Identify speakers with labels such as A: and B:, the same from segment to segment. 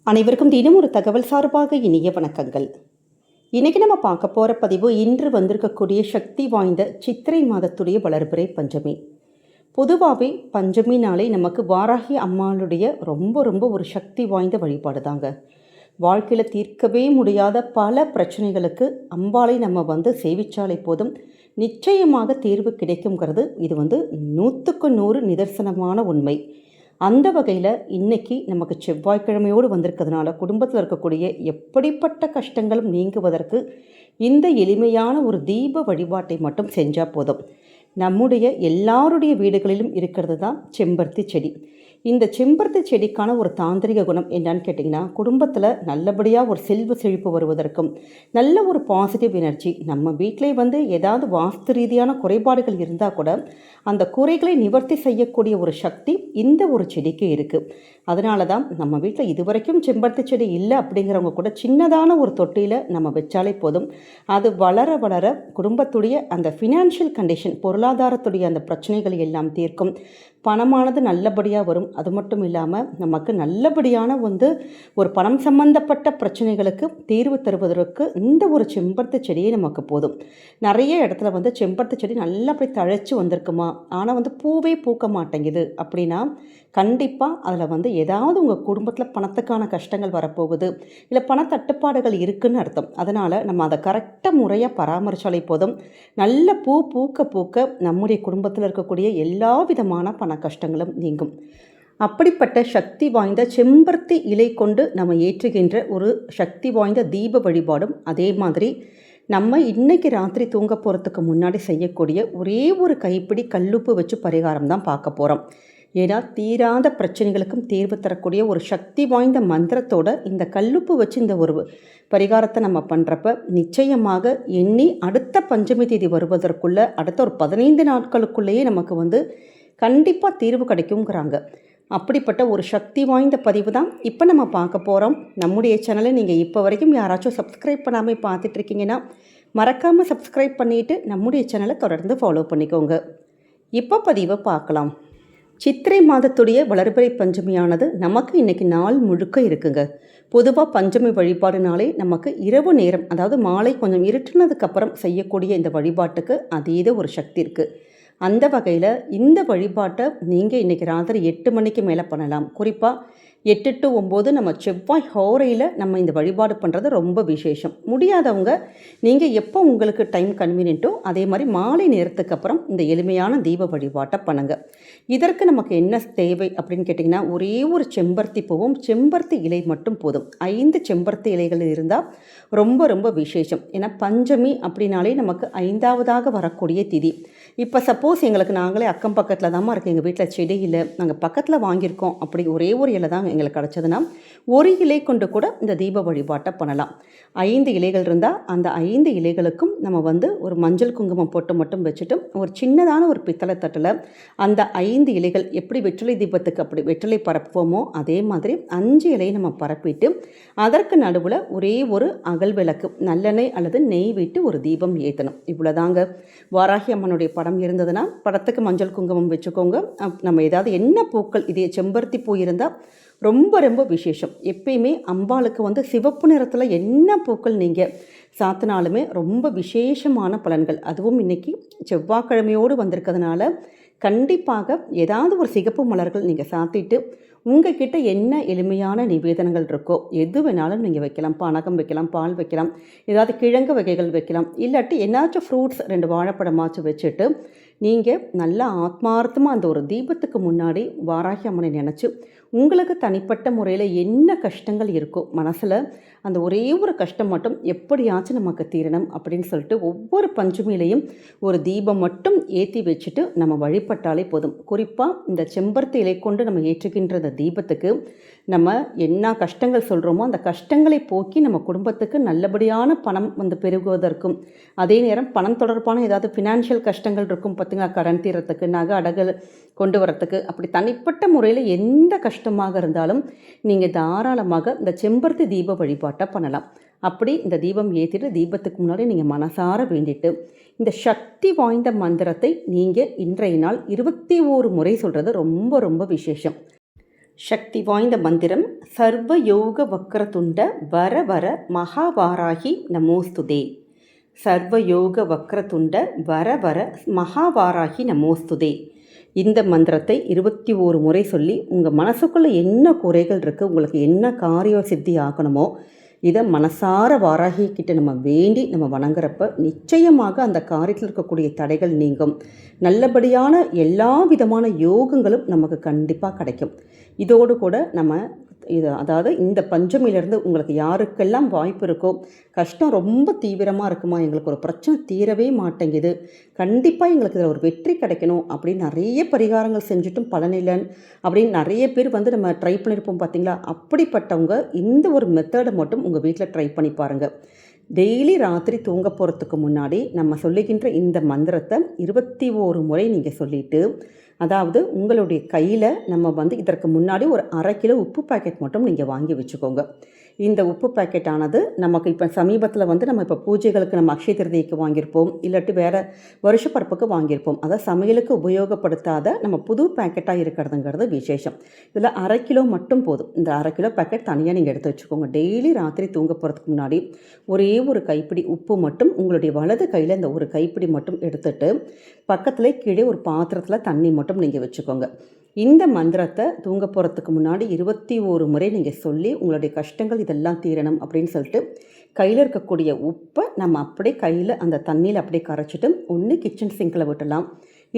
A: அனைவருக்கும் தினம் ஒரு தகவல் சார்பாக இனிய வணக்கங்கள். இன்றைக்கி நம்ம பார்க்க போகிற பதிவு இன்று வந்திருக்கக்கூடிய சக்தி வாய்ந்த சித்திரை மாதத்துடைய வளர்பிறை பஞ்சமி. பொதுவாகவே பஞ்சமி நாளை நமக்கு வாராகி அம்மாளுடைய ரொம்ப ரொம்ப ஒரு சக்தி வாய்ந்த வழிபாடு தாங்க. வாழ்க்கையில் தீர்க்கவே முடியாத பல பிரச்சனைகளுக்கு அம்பாளை நம்ம சேவிச்சாலே போதும், நிச்சயமாக தீர்வு கிடைக்குங்கிறது இது 100க்கு 100 நிதர்சனமான உண்மை. அந்த வகையில் இன்றைக்கி நமக்கு செவ்வாய்க்கிழமையோடு வந்திருக்கிறதுனால குடும்பத்தில் இருக்கக்கூடிய எப்படிப்பட்ட கஷ்டங்களும் நீங்குவதற்கு இந்த எளிமையான ஒரு தீப வழிபாட்டை மட்டும் செஞ்சால் போதும். நம்முடைய எல்லாருடைய வீடுகளிலும் இருக்கிறது தான் செம்பருத்தி செடி. இந்த செம்பருத்தி செடிக்கான ஒரு தாந்திரிக குணம் என்னன்னு கேட்டிங்கன்னா, குடும்பத்தில் நல்லபடியாக ஒரு செல்வ செழிப்பு வருவதற்கும் நல்ல ஒரு பாசிட்டிவ் எனர்ஜி, நம்ம வீட்டிலே ஏதாவது வாஸ்து ரீதியான குறைபாடுகள் இருந்தால் கூட அந்த குறைகளை நிவர்த்தி செய்யக்கூடிய ஒரு சக்தி இந்த ஒரு செடிக்கு இருக்குது. அதனால தான் நம்ம வீட்டில் இதுவரைக்கும் செம்பருத்தி செடி இல்லை அப்படிங்கிறவங்க கூட சின்னதான ஒரு தொட்டியில் நம்ம வச்சாலே போதும், அது வளர வளர குடும்பத்துடைய அந்த ஃபினான்ஷியல் கண்டிஷன், பொருளாதாரத்துடைய அந்த பிரச்சனைகளை எல்லாம் தீர்க்கும். பணமானது நல்லபடியாக வரும். அது மட்டும் இல்லாமல் நமக்கு நல்லபடியான ஒரு பணம் சம்பந்தப்பட்ட பிரச்சனைகளுக்கு தீர்வு தருவதற்கு இந்த ஒரு செம்பருத்தி செடியே நமக்கு போதும். நிறைய இடத்துல செம்பருத்தி செடி நல்லா அப்படி தழைச்சி வந்திருக்குமா, ஆனால் பூவே பூக்க மாட்டேங்குது அப்படின்னா கண்டிப்பாக அதில் ஏதாவது உங்கள் குடும்பத்தில் பணத்துக்கான கஷ்டங்கள் வரப்போகுது, இல்லை பண தட்டுப்பாடுகள் இருக்குதுன்னு அர்த்தம். அதனால் நம்ம அதை கரெக்டாக முறையாக பராமரித்தாலே போதும், நல்ல பூ பூக்க பூக்க நம்முடைய குடும்பத்தில் இருக்கக்கூடிய எல்லா விதமான பண கஷ்டங்களும் நீங்கும். அப்படிப்பட்ட சக்தி வாய்ந்த செம்பருத்தி இலை கொண்டு நம்ம ஏற்றுகின்ற ஒரு சக்தி வாய்ந்த தீப வழிபாடும், அதே மாதிரி நம்ம இன்றைக்கி ராத்திரி தூங்க போகிறதுக்கு முன்னாடி செய்யக்கூடிய ஒரே ஒரு கைப்பிடி கல்லுப்பு வச்சு பரிகாரம் தான் பார்க்க போகிறோம். ஏன்னா தீராத பிரச்சனைகளுக்கும் தீர்வு தரக்கூடிய ஒரு சக்தி வாய்ந்த மந்திரத்தோட இந்த கல்லுப்பு வச்சு இந்த ஒரு பரிகாரத்தை நம்ம பண்ணுறப்ப நிச்சயமாக எண்ணி அடுத்த பஞ்சமி தேதி வருவதற்குள்ளே அடுத்த ஒரு 15 நாட்களுக்குள்ளேயே நமக்கு கண்டிப்பாக தீர்வு கிடைக்குங்கிறாங்க. அப்படிப்பட்ட ஒரு சக்தி வாய்ந்த பதிவு தான் இப்போ நம்ம பார்க்க போகிறோம். நம்முடைய சேனலை நீங்கள் இப்போ வரைக்கும் யாராச்சும் சப்ஸ்கிரைப் பண்ணாமல் பார்த்துட்ருக்கீங்கன்னா மறக்காமல் சப்ஸ்கிரைப் பண்ணிவிட்டு நம்முடைய சேனலை தொடர்ந்து ஃபாலோ பண்ணிக்கோங்க. இப்போ பதிவை பார்க்கலாம். சித்திரை மாதத்துடைய வளர்பிறை பஞ்சமியானது நமக்கு இன்றைக்கி நாள் முழுக்க இருக்குங்க. பொதுவாக பஞ்சமி வழிபாடுனாலே நமக்கு இரவு நேரம், அதாவது மாலை கொஞ்சம் இருட்டுனதுக்கப்புறம் செய்யக்கூடிய இந்த வழிபாட்டுக்கு அதீத ஒரு சக்தி இருக்குது. அந்த வகையில் இந்த வழிபாட்டை நீங்கள் இன்றைக்கி ராத்திரி 8 மணிக்கு மேலே பண்ணலாம். குறிப்பாக 8 to 9 நம்ம செவ்வாய் ஹோரையில் நம்ம இந்த வழிபாடு பண்ணுறது ரொம்ப விசேஷம். முடியாதவங்க நீங்கள் எப்போ உங்களுக்கு டைம் கன்வீனியன்ட்டோ அதே மாதிரி மாலை நேரத்துக்கு அப்புறம் இந்த எளிமையான தீப வழிபாட்டை பண்ணுங்கள். இதற்கு நமக்கு என்ன தேவை அப்படின்னு கேட்டிங்கன்னா, ஒரே ஒரு செம்பருத்தி பூவும் செம்பருத்தி இலை மட்டும் போதும். 5 செம்பருத்தி இலைகள் இருந்தால் ரொம்ப ரொம்ப விசேஷம். ஏன்னா பஞ்சமி அப்படின்னாலே நமக்கு 5வதாக வரக்கூடிய திதி. இப்போ சப்போஸ் எங்களுக்கு நாங்களே அக்கம் பக்கத்தில் தான் இருக்குது, எங்கள் வீட்டில் செடி இல்லை, நாங்கள் பக்கத்தில் வாங்கியிருக்கோம், அப்படி ஒரே ஒரு இலை தான் எங்களுக்கு கிடச்சதுன்னா ஒரு இலை கொண்டு கூட இந்த தீப வழிபாட்டை பண்ணலாம். 5 இலைகள் இருந்தால் அந்த 5 இலைகளுக்கும் நம்ம ஒரு மஞ்சள் குங்குமம் போட்டு மட்டும் வச்சுட்டு ஒரு சின்னதான ஒரு பித்தளை தட்டில் அந்த 5 இலைகள் எப்படி வெற்றிலை தீபத்துக்கு அப்படி வெற்றிலை பரப்புவோமோ அதே மாதிரி 5 இலையை நம்ம பரப்பிட்டு அதற்கு நடுவில் ஒரே ஒரு அகல் விளக்கு, நல்லெண்ணெய் அல்லது நெய் விட்டு ஒரு தீபம் ஏற்றணும். இவ்வளோதாங்க. வாராகி அம்மனுடைய படம் இருந்ததுன்னா படத்துக்கு மஞ்சள் குங்குமம் வச்சுக்கோங்க. நம்ம ஏதாவது என்ன பூக்கள், இதே செம்பருத்தி பூ இருந்தால் ரொம்ப ரொம்ப விசேஷம். எப்பயுமே அம்பாளுக்கு சிவப்பு நிறத்தில் என்ன பூக்கள் நீங்கள் சாத்தினாலுமே ரொம்ப விசேஷமான பலன்கள். அதுவும் இன்றைக்கி செவ்வாய்க்கிழமையோடு வந்திருக்கிறதுனால கண்டிப்பாக ஏதாவது ஒரு சிகப்பு மலர்கள் நீங்கள் சாத்திட்டு உங்ககிட்ட என்ன எளிமையான நிவேதனங்கள் இருக்கோ எது வேணாலும் நீங்கள் வைக்கலாம். பானகம் வைக்கலாம், பால் வைக்கலாம், ஏதாவது கிழங்கு வகைகள் வைக்கலாம், இல்லாட்டி என்னாச்சும் ஃப்ரூட்ஸ் 2 வாழைப்பழமாச்சும் வச்சுட்டு நீங்கள் நல்லா ஆத்மார்த்தமாக அந்த ஒரு தீபத்துக்கு முன்னாடி வாராகி அம்மனை நினச்சி உங்களுக்கு தனிப்பட்ட முறையில் என்ன கஷ்டங்கள் இருக்கோ மனசில் அந்த ஒரே ஒரு கஷ்டம் மட்டும் எப்படியாச்சும் நமக்கு தீரணும் அப்படின்னு சொல்லிட்டு ஒவ்வொரு பஞ்சமியிலையும் ஒரு தீபம் மட்டும் ஏற்றி வச்சுட்டு நம்ம வழிபட்டாலே போதும். குறிப்பாக இந்த செம்பருத்தி இலை கொண்டு நம்ம ஏற்றுகின்ற அந்த தீபத்துக்கு நம்ம என்ன கஷ்டங்கள் சொல்கிறோமோ அந்த கஷ்டங்களை போக்கி நம்ம குடும்பத்துக்கு நல்லபடியான பணம் பெருகுவதற்கும், அதே நேரம் பணம் தொடர்பான ஏதாவது ஃபினான்ஷியல் கஷ்டங்கள் இருக்கும் பார்த்திங்களா, கடன் தீரத்துக்கு, நகை அடகு கொண்டு வரத்துக்கு, அப்படி தனிப்பட்ட முறையில் எந்த கஷ்டமாக இருந்தாலும் நீங்கள் தாராளமாக இந்த செம்பருத்தி தீப வழிபாட்டை பண்ணலாம். அப்படி இந்த தீபம் ஏற்றிட்டு தீபத்துக்கு முன்னாடி நீங்கள் மனசார வேண்டிட்டு இந்த சக்தி வாய்ந்த மந்திரத்தை நீங்கள் இன்றைய நாள் 21 முறை சொல்கிறது ரொம்ப ரொம்ப விசேஷம். சக்தி வாய்ந்த மந்திரம் சர்வ யோக வக்ரதுண்ட வர வர மகாவாராகி நமோஸ்துதே. சர்வ யோக வக்ரதுண்ட வர வர மகாவாராகி நமோஸ்துதே. இந்த மந்திரத்தை 21 முறை சொல்லி உங்கள் மனசுக்குள்ளே என்ன குறைகள் இருக்குது, உங்களுக்கு என்ன காரிய சித்தி ஆகணுமோ இதை மனசார வாராகி கிட்ட நம்ம வேண்டி நம்ம வணங்குறப்ப நிச்சயமாக அந்த காரியத்தில் இருக்கக்கூடிய தடைகள் நீங்கும். நல்லபடியான எல்லா விதமான யோகங்களும் நமக்கு கண்டிப்பாக கிடைக்கும். இதோடு கூட நம்ம அதாவது இந்த பஞ்சமியிலேருந்து உங்களுக்கு யாருக்கெல்லாம் வாய்ப்பு இருக்கோ, கஷ்டம் ரொம்ப தீவிரமாக இருக்குமா, எங்களுக்கு ஒரு பிரச்சனை தீரவே மாட்டேங்குது, கண்டிப்பாக எங்களுக்கு இதில் ஒரு வெற்றி கிடைக்கணும் அப்படின்னு நிறைய பரிகாரங்கள் செஞ்சுட்டும் பலனில்லைன்னு அப்படின்னு நிறைய பேர் நம்ம ட்ரை பண்ணியிருப்போம் பார்த்தீங்களா. அப்படிப்பட்டவங்க இந்த ஒரு மெத்தடை மட்டும் உங்கள் வீட்டில் ட்ரை பண்ணி பாருங்கள். டெய்லி ராத்திரி தூங்க போகிறதுக்கு முன்னாடி நம்ம சொல்லுகின்ற இந்த மந்திரத்தை 21 முறை நீங்கள் சொல்லிவிட்டு, அதாவது உங்களுடைய கையில் நம்ம இதற்கு முன்னாடி ஒரு 1/2 கிலோ உப்பு பாக்கெட் மட்டும் நீங்கள் வாங்கி வச்சுக்கோங்க. இந்த உப்பு பாக்கெட்டானது நமக்கு இப்போ சமீபத்தில் நம்ம இப்போ பூஜைகளுக்கு நம்ம அக்ஷய திருதிக்கு வாங்கியிருப்போம், இல்லாட்டி வேறு வருஷப்பரப்புக்கு வாங்கியிருப்போம். அதாவது சமையலுக்கு உபயோகப்படுத்தாத நம்ம புது பேக்கெட்டாக இருக்கிறதுங்கிறது விசேஷம். இதில் 1/2 கிலோ மட்டும் போதும். இந்த 1/2 கிலோ பேக்கெட் தனியாக நீங்கள் எடுத்து வச்சுக்கோங்க. டெய்லி ராத்திரி தூங்க போகிறதுக்கு முன்னாடி ஒரே ஒரு கைப்பிடி உப்பு மட்டும் உங்களுடைய வலது கையில் இந்த ஒரு கைப்பிடி மட்டும் எடுத்துகிட்டு பக்கத்தில் கீழே ஒரு பாத்திரத்தில் தண்ணி மட்டும் நீங்கள் வச்சுக்கோங்க. இந்த மந்திரத்தை தூங்க போகிறதுக்கு முன்னாடி 21 முறை நீங்கள் சொல்லி உங்களுடைய கஷ்டங்கள் இதெல்லாம் தீரணும் அப்படின்னு சொல்லிட்டு கையில் இருக்கக்கூடிய உப்பை நம்ம அப்படியே கையில் அந்த தண்ணியில் அப்படியே கரைச்சிட்டு ஒன்று கிச்சன் சிங்கில் விட்டலாம்,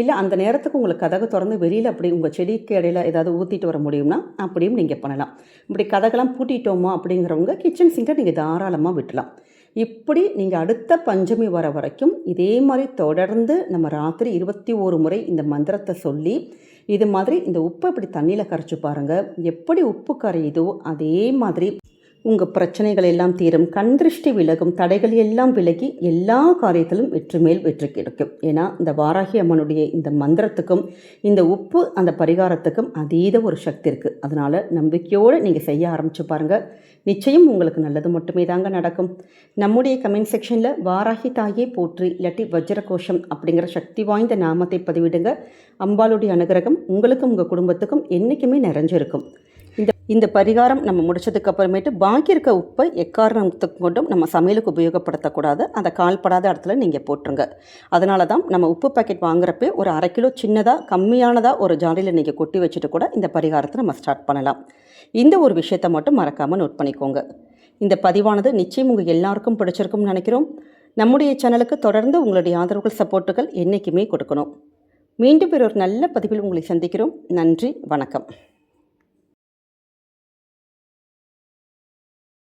A: இல்லை அந்த நேரத்துக்கு உங்களுக்கு கதவை திறந்து வெளியில் அப்படி உங்கள் செடிக்கு இடையில ஏதாவது ஊற்றிட்டு வர முடியும்னா அப்படியும் நீங்கள் பண்ணலாம். இப்படி கதகெல்லாம் பூட்டிட்டோமா அப்படிங்கிறவங்க கிச்சன் சிங்கை நீங்கள் தாராளமாக விட்டலாம். இப்படி நீங்கள் அடுத்த பஞ்சமி வர வரைக்கும் இதே மாதிரி தொடர்ந்து நம்ம ராத்திரி 21 முறை இந்த மந்திரத்தை சொல்லி இது மாதிரி இந்த உப்பை இப்படி தண்ணியில் கரைச்சி பாருங்கள். எப்படி உப்பு கரையுதோ அதே மாதிரி உங்கள் பிரச்சனைகள் எல்லாம் தீரும், கண் திருஷ்டி விலகும், தடைகள் எல்லாம் விலகி எல்லா காரியத்திலும் வெற்றி மேல் வெற்றி கிடைக்கும். ஏன்னா இந்த வாராகி அம்மனுடைய இந்த மந்திரத்துக்கும் இந்த உப்பு அந்த பரிகாரத்துக்கும் அதீத ஒரு சக்தி இருக்குது. அதனால் நம்பிக்கையோடு நீங்கள் செய்ய ஆரம்பித்து பாருங்கள். நிச்சயம் உங்களுக்கு நல்லது மட்டுமே தாங்க நடக்கும். நம்முடைய கமெண்ட் செக்ஷனில் வாராகி தாயே போற்றி இல்லாட்டி வஜ்ரகோஷம் அப்படிங்கிற சக்தி வாய்ந்த நாமத்தை பதிவிடுங்க. அம்பாளுடைய அனுகிரகம் உங்களுக்கும் உங்கள் குடும்பத்துக்கும் என்றைக்குமே நிறைஞ்சிருக்கும். இந்த பரிகாரம் நம்ம முடிச்சதுக்கு அப்புறமேட்டு பாக்கி இருக்க உப்பை எக்காரணத்துக்கு கொண்டும் நம்ம சமையலுக்கு உபயோகப்படுத்தக்கூடாது. அதை கால்படாத இடத்துல நீங்கள் போட்டுருங்க. அதனால தான் நம்ம உப்பு பாக்கெட் வாங்குறப்பே ஒரு 1/2 கிலோ சின்னதாக கம்மியானதாக ஒரு ஜாடியில் நீங்கள் கொட்டி வச்சுட்டு கூட இந்த பரிகாரத்தை நம்ம ஸ்டார்ட் பண்ணலாம். இந்த ஒரு விஷயத்தை மட்டும் மறக்காமல் நோட் பண்ணிக்கோங்க. இந்த பதிவானது நிச்சயம் உங்கள் எல்லாருக்கும் பிடிச்சிருக்கும்னு நினைக்கிறோம். நம்முடைய சேனலுக்கு தொடர்ந்து உங்களுடைய ஆதரவுகள் சப்போர்ட்டுகள் என்றைக்குமே கொடுக்கணும். மீண்டும் ஒரு நல்ல பதிவில் உங்களை சந்திக்கிறோம். நன்றி, வணக்கம்.